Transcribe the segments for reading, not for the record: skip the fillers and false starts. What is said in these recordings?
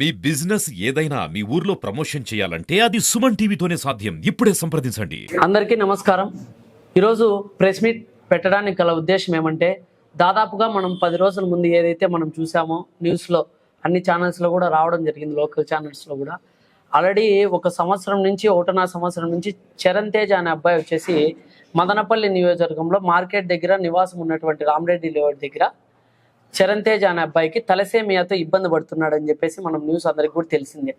మీ business ఏదైనా మీ ఊర్లో promotion చేయాలంటే అది సుమన్ టీవీతోనే సాధ్యం. ఇప్పుడే సంప్రదించండి. అందరికీ నమస్కారం. ఈరోజు ప్రెస్ మీట్ పెట్టడానికి గల ఉద్దేశం ఏమంటే, దాదాపుగా మనం 10 రోజుల ముందు ఏదైతే మనం చూసామో న్యూస్లో అన్ని ఛానల్స్లో కూడా రావడం జరిగింది, లోకల్ ఛానల్స్లో కూడా. ఆల్రెడీ ఒక సంవత్సరం నుంచి 1.5 సంవత్సరం నుంచి చరణ్ తేజ్ అనే అబ్బాయి వచ్చేసి మదనపల్లి నియోజకవర్గంలో మార్కెట్ దగ్గర నివాసం ఉన్నటువంటి రామరెడ్డి లేఅవుట్ దగ్గర చరణ్ తేజ్ అనే అబ్బాయికి తలసేమియాతో ఇబ్బంది పడుతున్నాడని చెప్పేసి మనం న్యూస్ అందరికి కూడా తెలిసిందే.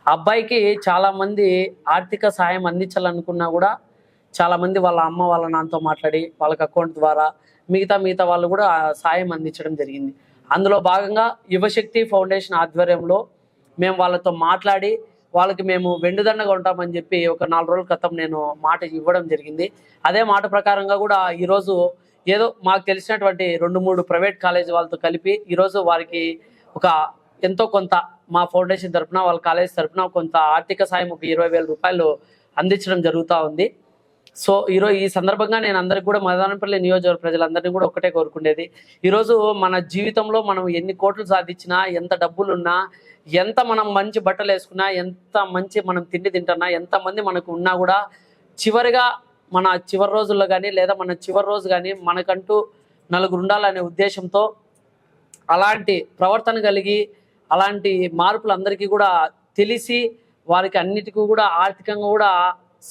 ఆ అబ్బాయికి చాలామంది ఆర్థిక సాయం అందించాలనుకున్నా కూడా చాలామంది వాళ్ళ అమ్మ వాళ్ళ నాన్నతో మాట్లాడి వాళ్ళకి అకౌంట్ ద్వారా మిగతా వాళ్ళు కూడా సాయం అందించడం జరిగింది. అందులో భాగంగా యువశక్తి ఫౌండేషన్ ఆధ్వర్యంలో మేము వాళ్ళతో మాట్లాడి వాళ్ళకి మేము వెండుదండగా ఉంటామని చెప్పి ఒక 4 రోజుల క్రితం నేను మాట ఇవ్వడం జరిగింది. అదే మాట ప్రకారంగా కూడా ఈరోజు ఏదో మాకు తెలిసినటువంటి 2-3 ప్రైవేట్ కాలేజ్ వాళ్ళతో కలిపి ఈరోజు వారికి ఒక ఎంతో కొంత మా ఫౌండేషన్ తరఫున వాళ్ళ కాలేజ్ తరఫున కొంత ఆర్థిక సాయం ఒక 20,000 రూపాయలు అందించడం జరుగుతూ ఉంది. సో ఈరోజు ఈ సందర్భంగా నేను అందరికి కూడా మదనపల్లి నియోజకవర్గ ప్రజలందరినీ కూడా ఒకటే కోరుకునేది, ఈరోజు మన జీవితంలో మనం ఎన్ని కోట్లు సాధించినా, ఎంత డబ్బులున్నా, ఎంత మనం మంచి బట్టలు వేసుకున్నా, ఎంత మంచి మనం తిండి తింటున్నా, ఎంతమంది మనకు ఉన్నా కూడా చివరిగా మన చివరి రోజుల్లో కానీ లేదా మన చివరి రోజు కానీ మనకంటూ నలుగురు ఉండాలనే ఉద్దేశంతో అలాంటి ప్రవర్తన కలిగి అలాంటి మార్పులు అందరికీ కూడా తెలిసి వారికి అన్నిటికీ కూడా ఆర్థికంగా కూడా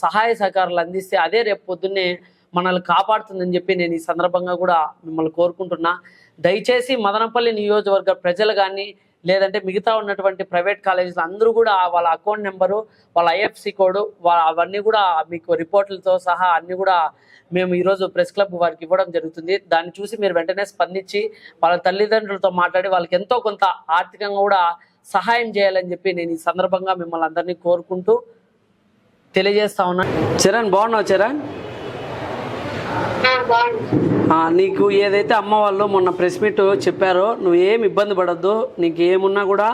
సహాయ సహకారాలు అందిస్తే అదే రేపు పొద్దున్నే మనల్ని కాపాడుతుందని చెప్పి నేను ఈ సందర్భంగా కూడా మిమ్మల్ని కోరుకుంటున్నా. దయచేసి మదనపల్లి నియోజకవర్గ ప్రజలు కానీ లేదంటే మిగతా ఉన్నటువంటి ప్రైవేట్ కాలేజీలు అందరూ కూడా వాళ్ళ అకౌంట్ నెంబరు, వాళ్ళ ఐఎఫ్సి కోడ్, అవన్నీ కూడా మీకు రిపోర్టులతో సహా అన్నీ కూడా మేము ఈరోజు ప్రెస్ క్లబ్ వారికి ఇవ్వడం జరుగుతుంది. దాన్ని చూసి మీరు వెంటనే స్పందించి వాళ్ళ తల్లిదండ్రులతో మాట్లాడి వాళ్ళకి ఎంతో కొంత ఆర్థికంగా కూడా సహాయం చేయాలని చెప్పి నేను ఈ సందర్భంగా మిమ్మల్ని అందరినీ కోరుకుంటూ తెలియజేస్తా ఉన్నాను. చరణ్, బాగున్నావు చరణ్? నీకు ఏదైతే అమ్మ వాళ్ళు మొన్న ప్రెస్ మీట్ చెప్పారో నువ్వు ఏం ఇబ్బంది పడద్దు, నీకు ఏమున్నా కూడా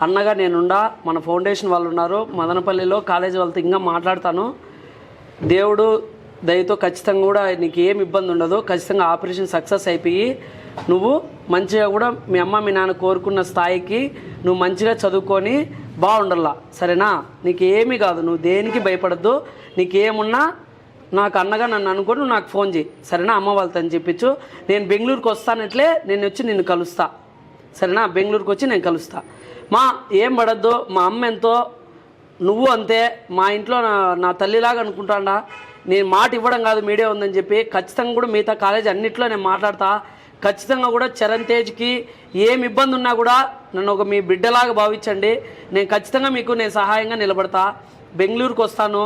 అన్నగా నేనుండా, మన ఫౌండేషన్ వాళ్ళు ఉన్నారు మదనపల్లిలో, కాలేజీ వాళ్ళతో ఇంకా మాట్లాడతాను. దేవుడు దయతో ఖచ్చితంగా కూడా నీకు ఏం ఇబ్బంది ఉండదు. ఖచ్చితంగా ఆపరేషన్ సక్సెస్ అయిపోయి నువ్వు మంచిగా కూడా మీ అమ్మ మీ నాన్న కోరుకున్న స్థాయికి నువ్వు మంచిగా చదువుకొని బాగుండాలా, సరేనా? నీకు ఏమీ కాదు, నువ్వు దేనికి భయపడద్దు. నీకేమున్నా నాకు అన్నగా నన్ను అనుకొని నువ్వు నాకు ఫోన్ చేయి, సరేనా? అమ్మ వాళ్ళతో అని చెప్పించు. నేను బెంగళూరుకి వస్తానట్లే, నేను వచ్చి నిన్ను కలుస్తా, సరేనా? బెంగళూరుకి వచ్చి నేను కలుస్తా. ఏం పడద్దు, మా అమ్మ ఎంతో నువ్వు అంతే, మా ఇంట్లో నా తల్లిలాగా అనుకుంటాడా. నేను మాట ఇవ్వడం కాదు, మీడియా ఉందని చెప్పి ఖచ్చితంగా కూడా మిగతా కాలేజీ అన్నిట్లో నేను మాట్లాడతా. ఖచ్చితంగా కూడా చరణ్ తేజ్కి ఏం ఇబ్బంది ఉన్నా కూడా నన్ను ఒక మీ బిడ్డలాగా భావించండి. నేను ఖచ్చితంగా మీకు నేను సహాయంగా నిలబడతా. బెంగళూరుకి వస్తాను,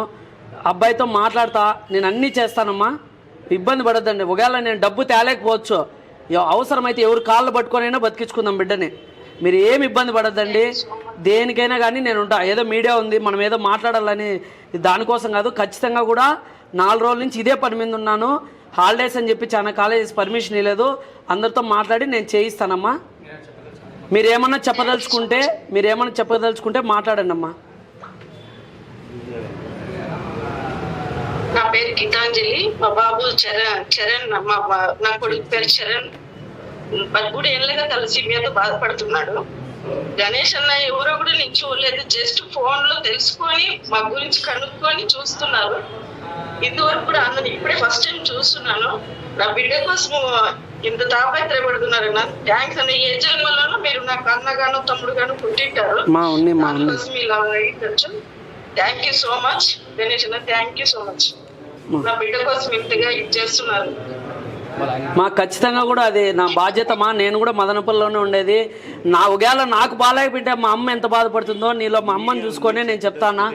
అబ్బాయితో మాట్లాడతా, నేను అన్నీ చేస్తానమ్మా, ఇబ్బంది పడద్దండి. ఒకవేళ నేను డబ్బు తేలేకపోవచ్చు, అవసరమైతే ఎవరు కాళ్ళు పట్టుకొనైనా బతికించుకుందాం బిడ్డని. మీరు ఏమి ఇబ్బంది పడద్దండి, దేనికైనా కానీ నేను ఉంటా. ఏదో మీడియా ఉంది, మనం ఏదో మాట్లాడాలని దానికోసం కాదు. ఖచ్చితంగా కూడా 4 రోజుల నుంచి ఇదే పని మీద ఉన్నాను. హాలిడేస్ అని చెప్పి చాలా కాలేజెస్ పర్మిషన్ ఇవ్వలేదు. అందరితో మాట్లాడి నేను చేయిస్తానమ్మా. మీరేమన్నా చెప్పదలుచుకుంటే మాట్లాడండి అమ్మా. నా పేరు గీతాంజలి, మా బాబు చరణ్ నా కొడుకు పేరు చరణ్. 13 ఏళ్ళగా తలసీమియాతో బాధపడుతున్నాడు. గణేష్ అన్న ఎవరో కూడా నేను చూడలేదు, జస్ట్ ఫోన్ లో తెలుసుకొని మా గురించి కనుక్కొని చూస్తున్నారు. ఇంతవరకు కూడా అన్నని ఇప్పుడే ఫస్ట్ టైం చూస్తున్నాను. నా బిడ్డ కోసం ఇంత తాపత్రయపడుతున్నారన్న. థ్యాంక్స్ అన్న. ఏ జన్మలోనూ మీరు నాకు అన్నగాను తమ్ముడుగాను పుట్టింటారు, దానికోసం ఇలా అయ్యొచ్చు. Thank you so much Ganesh అన్న, థ్యాంక్ యూ సో మచ్. నా బిడ్డ కోసం ఇంతగా ఇది చేస్తున్నారు. ఖచ్చితంగా కూడా అది నా బాధ్యత. నేను కూడా మదనపల్లిలోనే ఉండేది. ఒకవేళ నాకు బాగాలేకపోతే మా అమ్మ ఎంత బాధపడుతుందో నీలో మా అమ్మని చూసుకొని నేను చెప్తానా.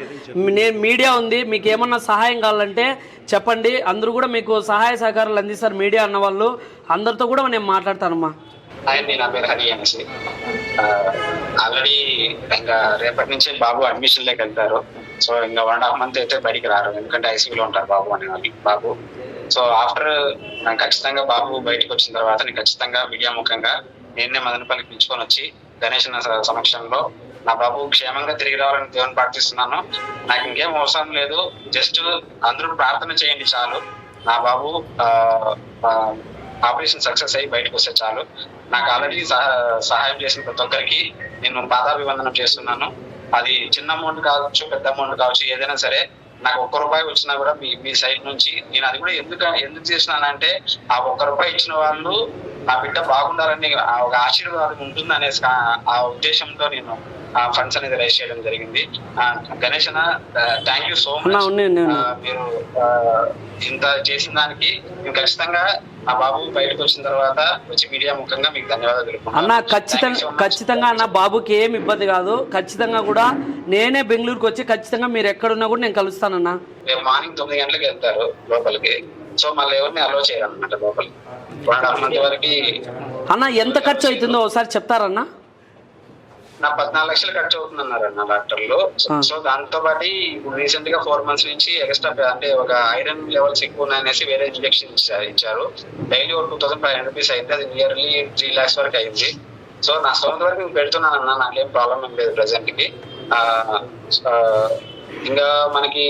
నేను మీడియా ఉంది, మీకు ఏమన్నా సహాయం కావాలంటే చెప్పండి, అందరూ కూడా మీకు సహాయ సహకారాలు అందిస్తారు. మీడియా అన్న వాళ్ళు అందరితో కూడా నేను మాట్లాడతానమ్మా. నా పేరు హరి అనేసి. ఆల్రెడీ ఇంకా రేపటి నుంచి బాబు అడ్మిషన్ లోకి వెళ్తారు. సో ఇంకా 1.5 మంత్ అయితే బయటికి రారు, ఎందుకంటే ఐసీయూలో ఉంటారు బాబు బాబు. సో ఆఫ్టర్ ఖచ్చితంగా బాబు బయటకు వచ్చిన తర్వాత నేను ఖచ్చితంగా మీడియా ముఖంగా నేనే మదనపల్లికి పిలుచుకొని వచ్చి గణేష్ సమక్షంలో నా బాబు క్షేమంగా తిరిగి రావాలని దేవుని ప్రార్థిస్తున్నాను. నాకు ఇంకేం అవసరం లేదు, జస్ట్ అందరూ ప్రార్థన చేయండి చాలు. నా బాబు ఆపరేషన్ సక్సెస్ అయ్యి బయటకు వస్తే చాలు. నాకు ఆల్రెడీ సహాయం చేసిన ప్రతి ఒక్కరికి నేను పాదాభివందనం చేస్తున్నాను. అది చిన్న అమౌంట్ కావచ్చు, పెద్ద అమౌంట్ కావచ్చు, ఏదైనా సరే నాకు ₹1 వచ్చినా కూడా మీ సైడ్ నుంచి నేను అది కూడా ఎందుకు చేసినానంటే, ఆ ₹1 ఇచ్చిన వాళ్ళు నా బిడ్డ బాగుండాలని ఒక ఆశీర్వాదం ఉంటుంది అనేసి ఆ ఉద్దేశంతో నేను ఆ ఫండ్స్ అనేది రైజ్ చేయడం జరిగింది. గణేష్ అన్న, థ్యాంక్ యూ సో మచ్. మీరు ఇంత చేసిన దానికి మేము ఖచ్చితంగా ఆ బాబు బయటకు వచ్చిన తర్వాత వచ్చి మీడియా ముఖంగా మీకు ధన్యవాదాలు తెలుపుకుంటున్నాను అన్న. ఖచ్చితంగా అన్న, బాబుకి ఏం ఇబ్బంది కాదు. ఖచ్చితంగా కూడా నేనే బెంగళూరుకి వచ్చి ఖచ్చితంగా మీరు ఎక్కడున్నా కూడా నేను కలుస్తానన్నా. రేపు మార్నింగ్ 9 గంటలకు వెళ్తారు లోపలికి. సో మళ్ళీ ఎవరిని అలో చేయాలన్నమాట లోపలికి 1.5 month వరకు. అన్న ఎంత ఖర్చు అవుతుందో ఒకసారి చెప్తారన్నా? నా 14 లక్షలు ఖర్చు అవుతుందన్నారు అన్న డాక్టర్లు. సో దాంతో పాటు ఇప్పుడు రీసెంట్ గా 4 months నుంచి ఎక్స్ట్రా అంటే ఒక ఐరన్ లెవెల్స్ ఎక్కువ ఉన్నాయనేసి వేరే ఇంజెక్షన్ ఇచ్చారు. డైలీ ఒక ₹2,500 అయింది. అది నియర్లీ 3 lakhs వరకు అయింది. సో నా సొంత వరకు నేను పెడుతున్నాను అన్న, నాకేం ప్రాబ్లం ఏం లేదు ప్రెసెంట్ కి. ఇంకా మనకి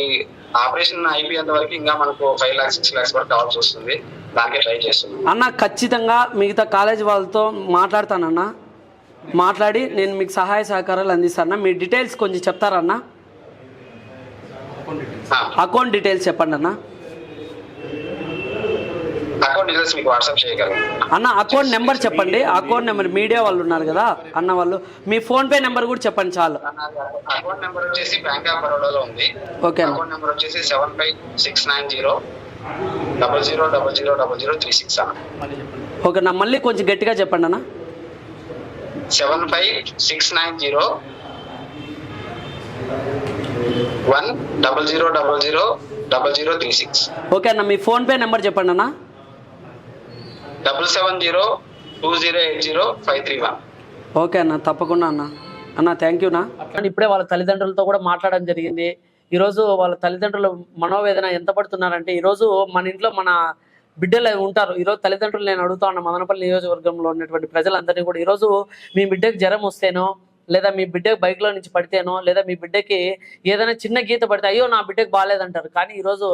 ఆపరేషన్ అయిపోయేంత వరకు ఇంకా మనకు 5 lakhs 6 lakhs వరకు కావాల్సి వస్తుంది. దానికే ట్రై చేస్తున్నాను అన్న. ఖచ్చితంగా మిగతా కాలేజ్ వాళ్ళతో మాట్లాడతానన్నా. మాట్లాడి నేను మీకు సహాయ సహకారాలు అందిస్తాను. మీ డీటెయిల్స్ కొంచెం చెప్తారన్నా? అకౌంట్ డీటెయిల్స్ చెప్పండి అన్న. అకౌంట్ డీటెయిల్స్ మీకు వాట్సాప్ చేయగలను అన్న. అకౌంట్ నెంబర్ చెప్పండి. అకౌంట్ నెంబర్ మీడియా వాళ్ళు ఉన్నారు కదా అన్న, వాళ్ళు మీ ఫోన్పే నెంబర్ కూడా చెప్పండి చాలు. అకౌంట్ నెంబర్ వచ్చేసి బ్యాంక్ ఆఫ్ బరోడాలో ఉంది. ఓకే. అకౌంట్ నెంబర్ వచ్చేసి 756900000036 అన్న. ఓకే నా, మళ్ళీ కొంచెం గట్టిగా చెప్పండి అన్న. 75690100000036. ఓకే అన్న, మీ ఫోన్పే నెంబర్ చెప్పండి అన్న. 7702080531. ఓకే అన్న, తప్పకుండా అన్న. అన్న థ్యాంక్ యూ నా. ఇప్పుడే వాళ్ళ తల్లిదండ్రులతో కూడా మాట్లాడడం జరిగింది. ఈరోజు వాళ్ళ తల్లిదండ్రులు మనోవేదన ఎంత పడుతున్నారంటే, ఈరోజు మన ఇంట్లో మన బిడ్డలు ఉంటారు. ఈరోజు తల్లిదండ్రులు నేను అడుగుతా ఉన్నా, మదనపల్లి నియోజకవర్గంలో ఉన్నటువంటి ప్రజలందరినీ కూడా, ఈరోజు మీ బిడ్డకి జ్వరం వస్తేనో, లేదా మీ బిడ్డకి బైక్లో నుంచి పడితేనో, లేదా మీ బిడ్డకి ఏదైనా చిన్న గీత పడితే అయ్యో నా బిడ్డకి బాగాలేదంటారు. కానీ ఈరోజు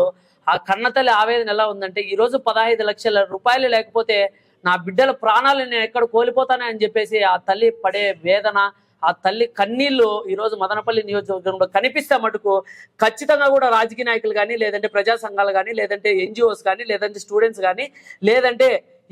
ఆ కన్నతల్లి ఆవేదన ఎలా ఉందంటే, ఈరోజు 15 లక్షల రూపాయలు లేకపోతే నా బిడ్డల ప్రాణాలు నేను ఎక్కడ కోల్పోతానే అని చెప్పేసి ఆ తల్లి పడే వేదన, ఆ తల్లి కన్నీళ్లు ఈరోజు మదనపల్లి నియోజకవర్గంలో కనిపిస్తే మటుకు ఖచ్చితంగా కూడా రాజకీయ నాయకులు కానీ, లేదంటే ప్రజా సంఘాలు కానీ, లేదంటే ఎన్జిఓస్ కానీ, లేదంటే స్టూడెంట్స్ కానీ, లేదంటే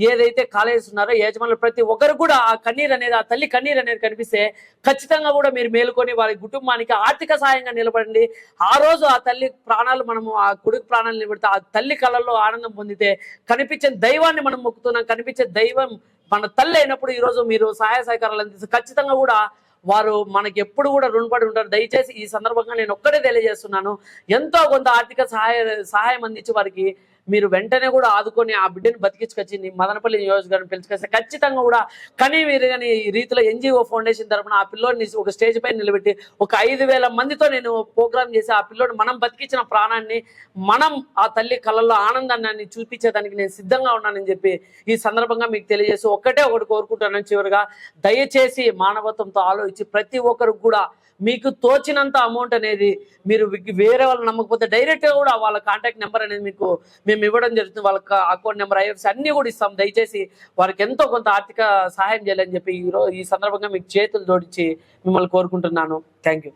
ఏదైతే కాలేజెస్ ఉన్నారో యజమానులు ప్రతి ఒక్కరు కూడా ఆ కన్నీరు అనేది, ఆ తల్లి కన్నీరు అనేది కనిపిస్తే ఖచ్చితంగా కూడా మీరు మేలుకొని వారి కుటుంబానికి ఆర్థిక సహాయంగా నిలబడండి. ఆ రోజు ఆ తల్లి ప్రాణాలు, మనము ఆ కొడుకు ప్రాణాలు నిలబడితే ఆ తల్లి కళల్లో ఆనందం పొందితే కనిపించే దైవాన్ని మనం మొక్కుతున్నాం. కనిపించే దైవం మన తల్లి అయినప్పుడు ఈరోజు మీరు సహాయ సహకారాలు అందిస్తే ఖచ్చితంగా కూడా వారు మనకి ఎప్పుడు కూడా రుణపడి ఉంటారు. దయచేసి ఈ సందర్భంగా నేను ఒక్కడే తెలియజేస్తున్నాను, ఎంతో కొంత ఆర్థిక సహాయం అందించి వారికి మీరు వెంటనే కూడా ఆదుకొని ఆ బిడ్డను బతికించుకొచ్చి మదనపల్లి నియోజకవర్గం పిలుచుకొస్తే ఖచ్చితంగా కూడా కానీ మీరు కానీ ఈ రీతిలో ఎన్జిఓ ఫౌండేషన్ తరఫున ఆ పిల్లోడిని ఒక స్టేజ్ పైన నిలబెట్టి ఒక 5,000 మందితో నేను ప్రోగ్రామ్ చేసి ఆ పిల్లోడు మనం బతికించిన ప్రాణాన్ని, మనం ఆ తల్లి కళ్ళల్లో ఆనందాన్ని చూపించేదానికి నేను సిద్ధంగా ఉన్నానని చెప్పి ఈ సందర్భంగా మీకు తెలియజేసి ఒకటి కోరుకుంటున్నాను. చివరిగా దయచేసి మానవత్వంతో ఆలోచించి ప్రతి ఒక్కరికి కూడా మీకు తోచినంత అమౌంట్ అనేది మీరు వేరే వాళ్ళు నమ్మకపోతే డైరెక్ట్గా కూడా వాళ్ళ కాంటాక్ట్ నెంబర్ అనేది మేము ఇవ్వడం జరుగుతుంది. వాళ్ళ అకౌంట్ నెంబర్, ఐఎఫ్ఎస్ అన్నీ కూడా ఇస్తాం. దయచేసి వారికి ఎంతో కొంత ఆర్థిక సహాయం చేయాలని చెప్పి ఈ సందర్భంగా మీకు చేతులు జోడించి మిమ్మల్ని కోరుకుంటున్నాను. Thank you.